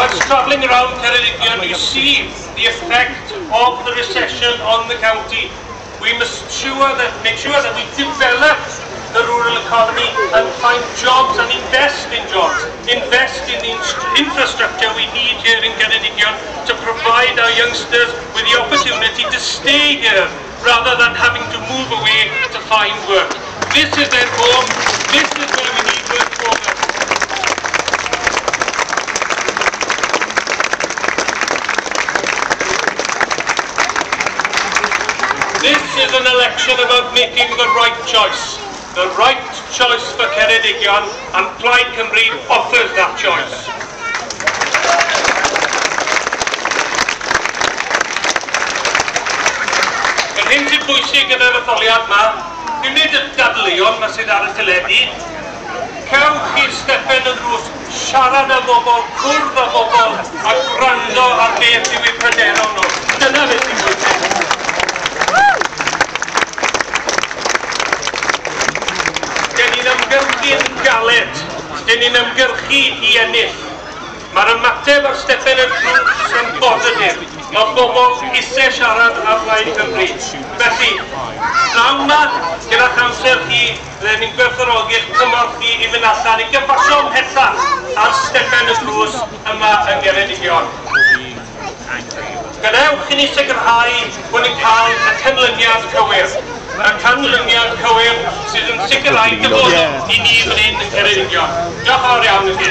Whilst travelling around Ceredigion, we see the effect of the recession on the county. We must make sure that we develop the rural economy and find jobs and invest in jobs. Invest in the infrastructure we need here in Ceredigion to provide our youngsters with the opportunity to stay here rather than having to move away to find work. This is their home. This is where we need work focus. This is an election about making the right choice. The right choice for Ceredigion, and Plaid Cymru offers that choice. Yr hyn sy'n bwysig gyda'r etholiad yma, dim nid y dadleuon yma sydd ar y teledu. Cewch i'r stepen y drws, siarad â bobl, cwrdd â bobl, a gwrando ar beth yw eu pryderon nhw. Dyna beth sy'n bwysig. Dyn ni'n ymgyrchu'n galed, dyn ni'n ymgyrchu i ennill. Mae'r ymateb ar stepen y drws yn positif. Mae bobl eisiau siarad ar Plaid Cymru. Felly, draw yma, gyda'ch amser chi, ble ni'n gwerthfawrogi'ch cymorth chi i fynd allan i gyfaso ymhellach ar stepen y drws yma yn Ceredigion. Gadewch i ni sicrhau bod ni'n cael y canlyniad cywir. Y canlyniad cywir sydd yn sicrhau dyfodol i ni fan hyn yn Ceredigion. Diolch yn fawr iawn i chi.